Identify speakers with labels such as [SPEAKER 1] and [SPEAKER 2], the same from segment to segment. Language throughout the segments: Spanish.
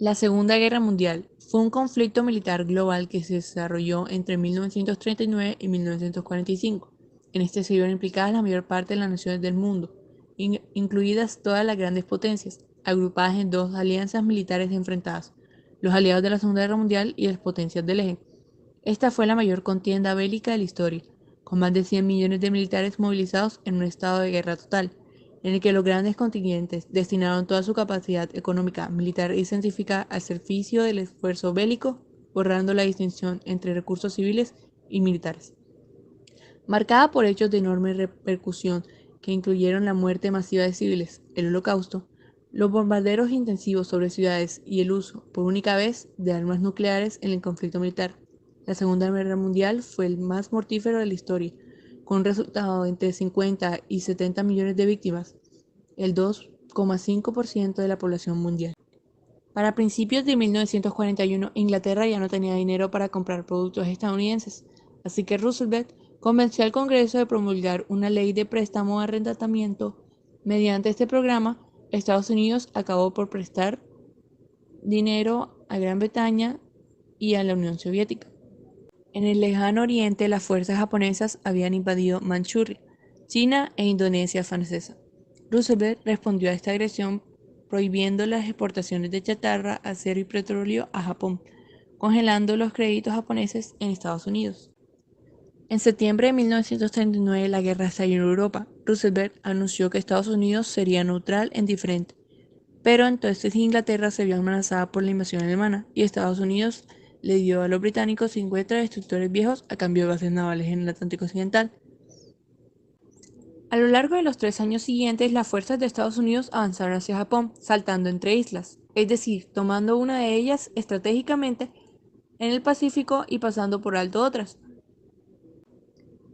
[SPEAKER 1] La Segunda Guerra Mundial fue un conflicto militar global que se desarrolló entre 1939 y 1945. En este se vieron implicadas la mayor parte de las naciones del mundo, incluidas todas las grandes potencias, agrupadas en dos alianzas militares enfrentadas, los aliados de la Segunda Guerra Mundial y las potencias del eje. Esta fue la mayor contienda bélica de la historia, con más de 100 millones de militares movilizados en un estado de guerra total, en el que los grandes contingentes destinaron toda su capacidad económica, militar y científica al servicio del esfuerzo bélico, borrando la distinción entre recursos civiles y militares. Marcada por hechos de enorme repercusión que incluyeron la muerte masiva de civiles, el Holocausto, los bombarderos intensivos sobre ciudades y el uso, por única vez, de armas nucleares en el conflicto militar. La Segunda Guerra Mundial fue el más mortífero de la historia, con un resultado de entre 50 y 70 millones de víctimas, el 2,5% de la población mundial. Para principios de 1941, Inglaterra ya no tenía dinero para comprar productos estadounidenses, así que Roosevelt convenció al Congreso de promulgar una ley de préstamo-arrendamiento. Mediante este programa, Estados Unidos acabó por prestar dinero a Gran Bretaña y a la Unión Soviética. En el lejano oriente, las fuerzas japonesas habían invadido Manchuria, China e Indonesia francesa. Roosevelt respondió a esta agresión prohibiendo las exportaciones de chatarra, acero y petróleo a Japón, congelando los créditos japoneses en Estados Unidos. En septiembre de 1939, la guerra estalló en Europa. Roosevelt anunció que Estados Unidos sería neutral e indiferente, pero entonces Inglaterra se vio amenazada por la invasión alemana y Estados Unidos le dio a los británicos 50 destructores viejos a cambio de bases navales en el Atlántico Occidental. A lo largo de los 3 años siguientes, las fuerzas de Estados Unidos avanzaron hacia Japón, saltando entre islas, es decir, tomando una de ellas estratégicamente en el Pacífico y pasando por alto otras.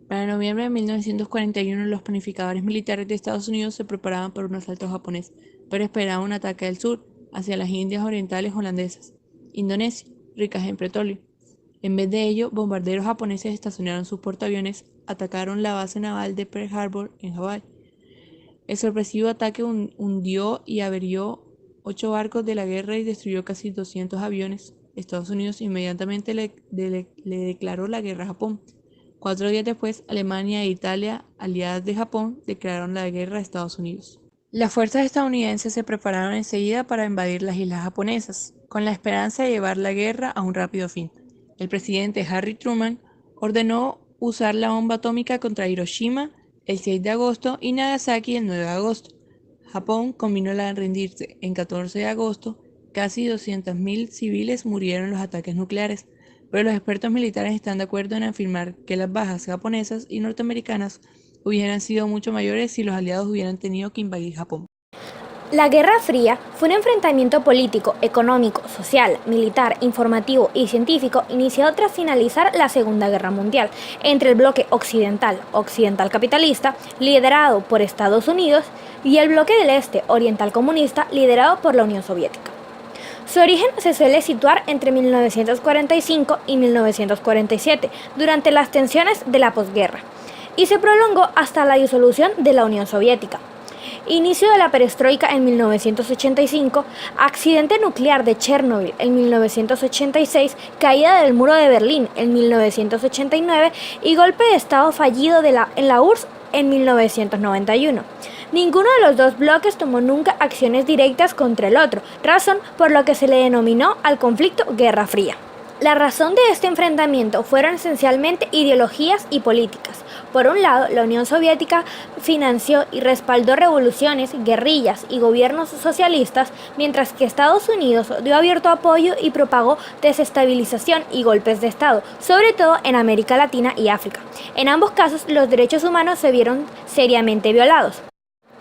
[SPEAKER 1] Para noviembre de 1941, los planificadores militares de Estados Unidos se preparaban para un asalto japonés, pero esperaban un ataque del sur, hacia las Indias Orientales holandesas, Indonesia, ricas en petróleo. En vez de ello, bombarderos japoneses estacionaron sus portaaviones, atacaron la base naval de Pearl Harbor en Hawái. El sorpresivo ataque hundió y averió 8 barcos de la guerra y destruyó casi 200 aviones. Estados Unidos inmediatamente le declaró la guerra a Japón. 4 días después, Alemania e Italia, aliadas de Japón, declararon la guerra a Estados Unidos. Las fuerzas estadounidenses se prepararon enseguida para invadir las islas japonesas, con la esperanza de llevar la guerra a un rápido fin. El presidente Harry Truman ordenó usar la bomba atómica contra Hiroshima el 6 de agosto y Nagasaki el 9 de agosto. Japón combinó la rendirse. En 14 de agosto, casi 200.000 civiles murieron en los ataques nucleares, pero los expertos militares están de acuerdo en afirmar que las bajas japonesas y norteamericanas hubieran sido mucho mayores si los aliados hubieran tenido que invadir Japón.
[SPEAKER 2] La Guerra Fría fue un enfrentamiento político, económico, social, militar, informativo y científico iniciado tras finalizar la Segunda Guerra Mundial entre el bloque occidental capitalista, liderado por Estados Unidos, y el bloque del este, oriental comunista, liderado por la Unión Soviética. Su origen se suele situar entre 1945 y 1947, durante las tensiones de la posguerra, y se prolongó hasta la disolución de la Unión Soviética. Inicio de la perestroika en 1985, accidente nuclear de Chernobyl en 1986, caída del muro de Berlín en 1989 y golpe de estado fallido en la URSS en 1991. Ninguno de los dos bloques tomó nunca acciones directas contra el otro, razón por lo que se le denominó al conflicto Guerra Fría. La razón de este enfrentamiento fueron esencialmente ideologías y políticas. Por un lado, la Unión Soviética financió y respaldó revoluciones, guerrillas y gobiernos socialistas, mientras que Estados Unidos dio abierto apoyo y propagó desestabilización y golpes de Estado, sobre todo en América Latina y África. En ambos casos, los derechos humanos se vieron seriamente violados.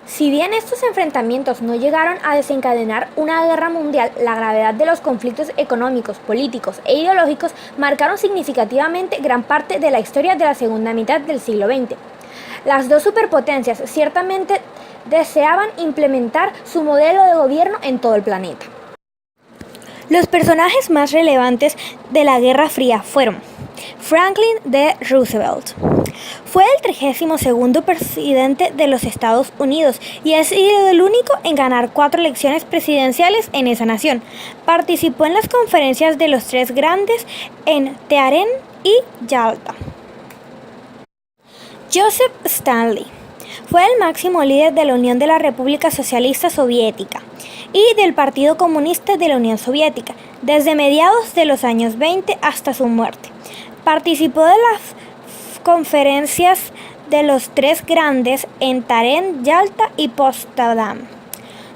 [SPEAKER 2] Si bien estos enfrentamientos no llegaron a desencadenar una guerra mundial, la gravedad de los conflictos económicos, políticos e ideológicos marcaron significativamente gran parte de la historia de la segunda mitad del siglo XX. Las dos superpotencias ciertamente deseaban implementar su modelo de gobierno en todo el planeta. Los personajes más relevantes de la Guerra Fría fueron Franklin D. Roosevelt, Fue el 32º presidente de los Estados Unidos y ha sido el único en ganar 4 elecciones presidenciales en esa nación. Participó en las conferencias de los 3 grandes en Teherán y Yalta. Joseph Stalin fue el máximo líder de la Unión de la República Socialista Soviética y del Partido Comunista de la Unión Soviética desde mediados de los años 20 hasta su muerte. Participó de las conferencias de los 3 grandes en Teherán, Yalta y Potsdam.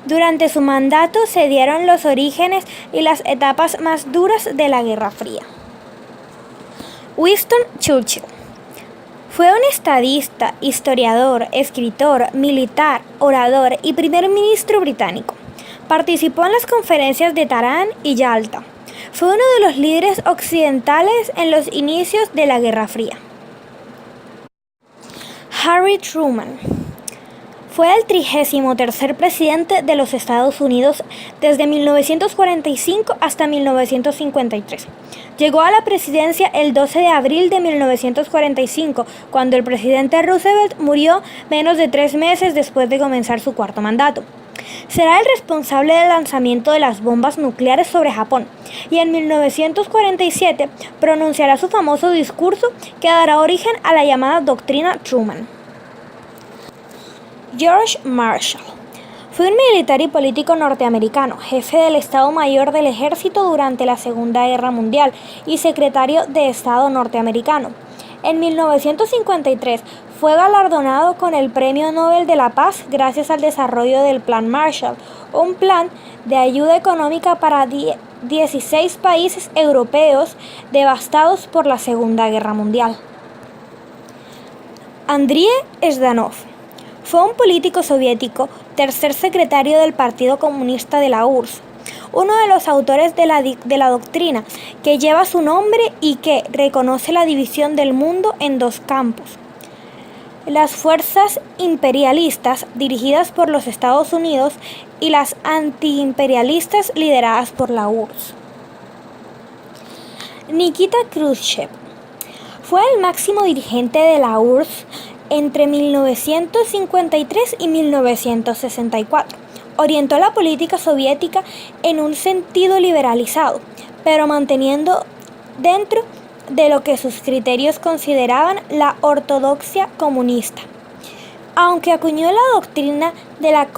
[SPEAKER 2] Durante su mandato se dieron los orígenes y las etapas más duras de la Guerra Fría. Winston Churchill fue un estadista, historiador, escritor, militar, orador y primer ministro británico. Participó en las conferencias de Teherán y Yalta. Fue uno de los líderes occidentales en los inicios de la Guerra Fría. Harry Truman fue el 33º presidente de los Estados Unidos desde 1945 hasta 1953. Llegó a la presidencia el 12 de abril de 1945, cuando el presidente Roosevelt murió menos de 3 meses después de comenzar su 4º mandato. Será el responsable del lanzamiento de las bombas nucleares sobre Japón y en 1947 pronunciará su famoso discurso que dará origen a la llamada Doctrina Truman. George Marshall fue un militar y político norteamericano, jefe del Estado Mayor del Ejército durante la Segunda Guerra Mundial y secretario de Estado norteamericano. En 1953 fue galardonado con el Premio Nobel de la Paz gracias al desarrollo del Plan Marshall, un plan de ayuda económica para 16 países europeos devastados por la Segunda Guerra Mundial. Andrei Zhdanov fue un político soviético, tercer secretario del Partido Comunista de la URSS, uno de los autores de la doctrina que lleva su nombre y que reconoce la división del mundo en 2 campos: las fuerzas imperialistas dirigidas por los Estados Unidos y las antiimperialistas lideradas por la URSS. Nikita Khrushchev fue el máximo dirigente de la URSS entre 1953 y 1964. Orientó la política soviética en un sentido liberalizado, pero manteniendo dentro de lo que sus criterios consideraban la ortodoxia comunista. Aunque acuñó la doctrina de la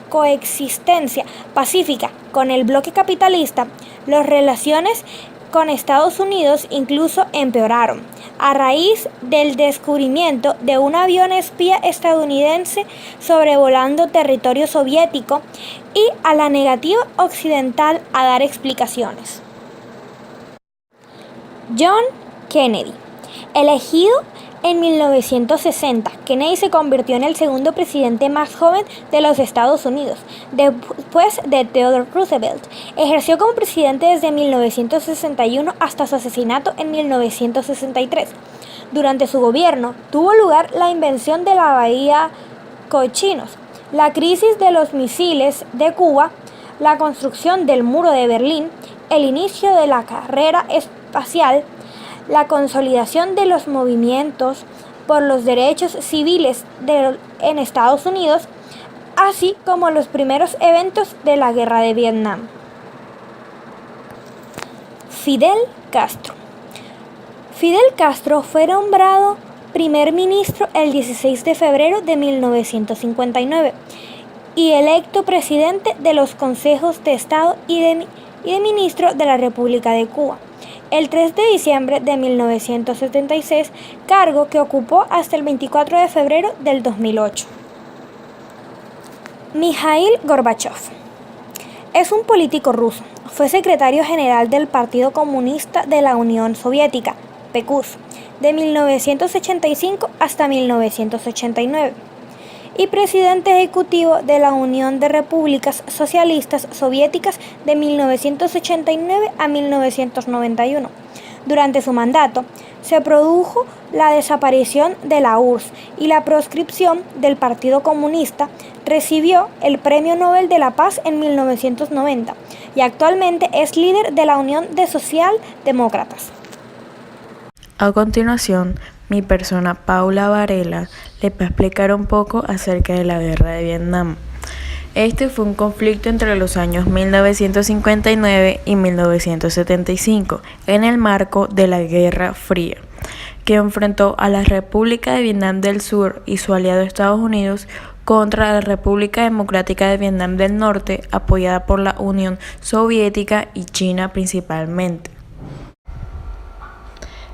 [SPEAKER 2] coexistencia pacífica con el bloque capitalista, las relaciones con Estados Unidos incluso empeoraron a raíz del descubrimiento de un avión espía estadounidense sobrevolando territorio soviético y a la negativa occidental a dar explicaciones. John Kennedy, elegido en 1960, Kennedy se convirtió en el segundo presidente más joven de los Estados Unidos, después de Theodore Roosevelt. Ejerció como presidente desde 1961 hasta su asesinato en 1963. Durante su gobierno tuvo lugar la invención de la Bahía Cochinos, la crisis de los misiles de Cuba, la construcción del Muro de Berlín, el inicio de la carrera espacial, la consolidación de los movimientos por los derechos civiles en Estados Unidos, así como los primeros eventos de la Guerra de Vietnam. Fidel Castro. Fidel Castro fue nombrado primer ministro el 16 de febrero de 1959 y electo presidente de los consejos de Estado y de ministro de la República de Cuba el 3 de diciembre de 1976, cargo que ocupó hasta el 24 de febrero del 2008. Mikhail Gorbachev es un político ruso. Fue secretario general del Partido Comunista de la Unión Soviética, PQS, de 1985 hasta 1989 y presidente ejecutivo de la Unión de Repúblicas Socialistas Soviéticas de 1989 a 1991. Durante su mandato, se produjo la desaparición de la URSS y la proscripción del Partido Comunista. Recibió el Premio Nobel de la Paz en 1990 y actualmente es líder de la Unión de Socialdemócratas.
[SPEAKER 3] A continuación, Mi persona Paula Varela les va a explicar un poco acerca de la Guerra de Vietnam. Este fue un conflicto entre los años 1959 y 1975 en el marco de la Guerra Fría, que enfrentó a la República de Vietnam del Sur y su aliado Estados Unidos contra la República Democrática de Vietnam del Norte, apoyada por la Unión Soviética y China principalmente.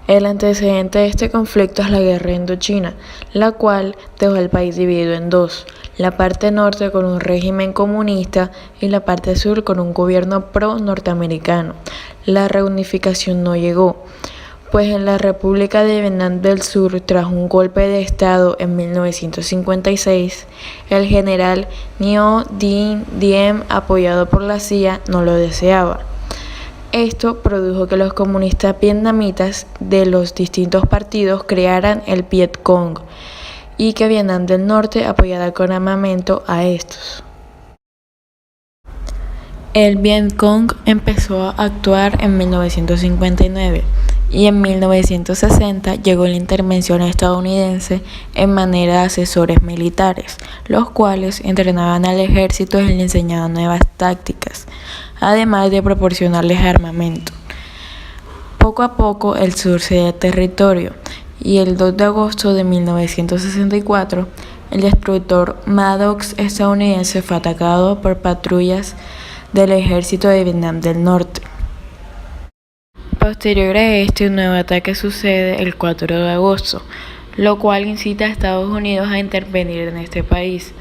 [SPEAKER 3] El antecedente de este conflicto es la Guerra Indochina, la cual dejó el país dividido en dos, la parte norte con un régimen comunista y la parte sur con un gobierno pro-norteamericano. La reunificación no llegó, pues en la República de Vietnam del Sur, tras un golpe de Estado en 1956, el general Ngo Dinh Diem, apoyado por la CIA, no lo deseaba. Esto produjo que los comunistas vietnamitas de los distintos partidos crearan el Viet Cong y que Vietnam del Norte apoyara con armamento a estos. El Viet Cong empezó a actuar en 1959 y en 1960 llegó la intervención estadounidense en manera de asesores militares, los cuales entrenaban al ejército y le enseñaban nuevas tácticas, además de proporcionarles armamento. Poco a poco el sur cedía territorio y el 2 de agosto de 1964 el destructor Maddox estadounidense fue atacado por patrullas del ejército de Vietnam del Norte. Posterior a este, un nuevo ataque sucede el 4 de agosto, lo cual incita a Estados Unidos a intervenir en este país.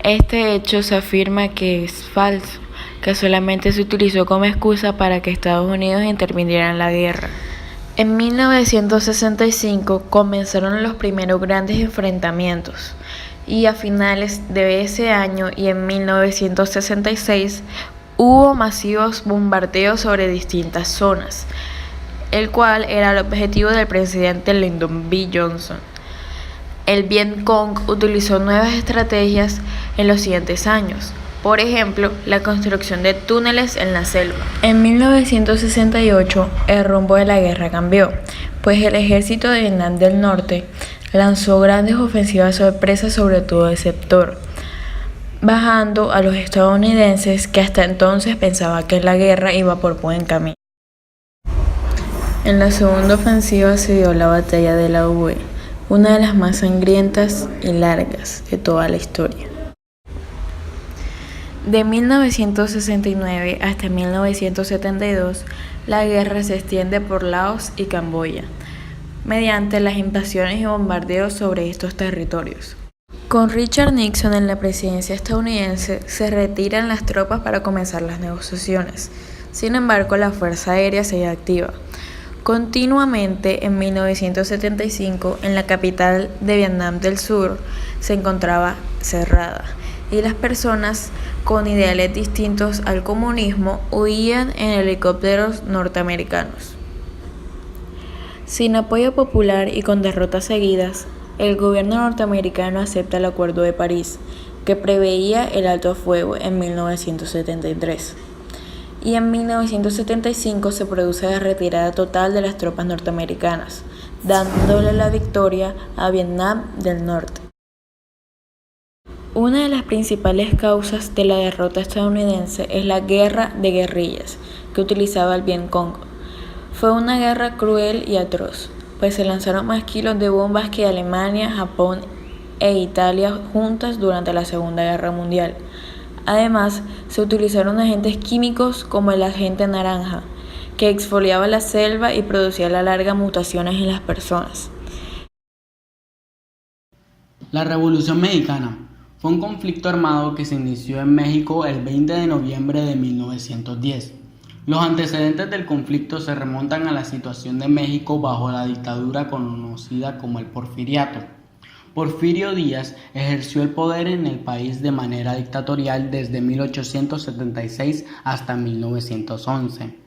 [SPEAKER 3] Este hecho se afirma que es falso, que solamente se utilizó como excusa para que Estados Unidos interviniera en la guerra. En 1965 comenzaron los primeros grandes enfrentamientos y a finales de ese año y en 1966 hubo masivos bombardeos sobre distintas zonas, el cual era el objetivo del presidente Lyndon B. Johnson. El Viet Cong utilizó nuevas estrategias en los siguientes años, por ejemplo, la construcción de túneles en la selva. En 1968, el rumbo de la guerra cambió, pues el ejército de Vietnam del Norte lanzó grandes ofensivas sorpresas sobre todo el sector, bajando a los estadounidenses que hasta entonces pensaban que la guerra iba por buen camino. En la segunda ofensiva se dio la batalla de la Hue, una de las más sangrientas y largas de toda la historia. De 1969 hasta 1972, la guerra se extiende por Laos y Camboya, mediante las invasiones y bombardeos sobre estos territorios. Con Richard Nixon en la presidencia estadounidense, se retiran las tropas para comenzar las negociaciones. Sin embargo, la Fuerza Aérea sigue activa. Continuamente, en 1975, en la capital de Vietnam del Sur se encontraba cerrada y las personas con ideales distintos al comunismo huían en helicópteros norteamericanos. Sin apoyo popular y con derrotas seguidas, el gobierno norteamericano acepta el Acuerdo de París, que preveía el alto fuego en 1973. Y en 1975 se produce la retirada total de las tropas norteamericanas, dándole la victoria a Vietnam del Norte. Una de las principales causas de la derrota estadounidense es la guerra de guerrillas que utilizaba el Viet Cong. Fue una guerra cruel y atroz, pues se lanzaron más kilos de bombas que Alemania, Japón e Italia juntas durante la Segunda Guerra Mundial. Además, se utilizaron agentes químicos como el agente naranja, que exfoliaba la selva y producía a la larga mutaciones en las personas.
[SPEAKER 4] La Revolución Mexicana fue un conflicto armado que se inició en México el 20 de noviembre de 1910. Los antecedentes del conflicto se remontan a la situación de México bajo la dictadura conocida como el Porfiriato. Porfirio Díaz ejerció el poder en el país de manera dictatorial desde 1876 hasta 1911.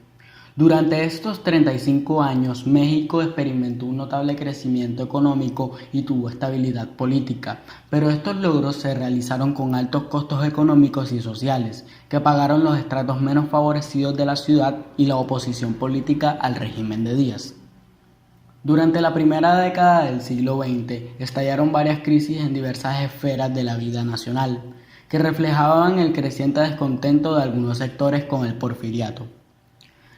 [SPEAKER 4] Durante estos 35 años, México experimentó un notable crecimiento económico y tuvo estabilidad política, pero estos logros se realizaron con altos costos económicos y sociales, que pagaron los estratos menos favorecidos de la ciudad y la oposición política al régimen de Díaz. Durante la primera década del siglo XX estallaron varias crisis en diversas esferas de la vida nacional, que reflejaban el creciente descontento de algunos sectores con el porfiriato.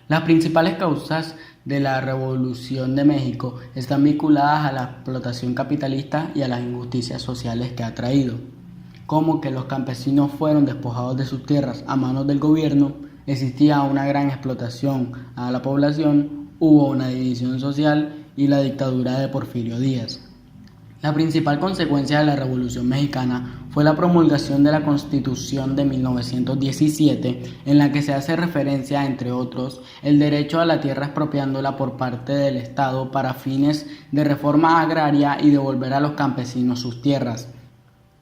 [SPEAKER 4] Las principales causas de la Revolución de México están vinculadas a la explotación capitalista y a las injusticias sociales que ha traído, como que los campesinos fueron despojados de sus tierras a manos del gobierno, existía una gran explotación a la población, hubo una división social y la dictadura de Porfirio Díaz. La principal consecuencia de la Revolución Mexicana fue la promulgación de la Constitución de 1917, en la que se hace referencia, entre otros, el derecho a la tierra expropiándola por parte del Estado para fines de reforma agraria y devolver a los campesinos sus tierras.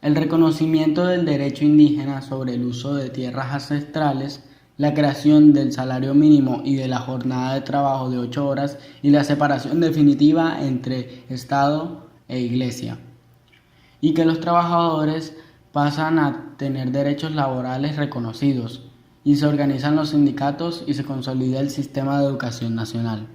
[SPEAKER 4] El reconocimiento del derecho indígena sobre el uso de tierras ancestrales, la creación del salario mínimo y de la jornada de trabajo de 8 horas y la separación definitiva entre Estado e Iglesia, y que los trabajadores pasan a tener derechos laborales reconocidos, y se organizan los sindicatos y se consolida el sistema de educación nacional.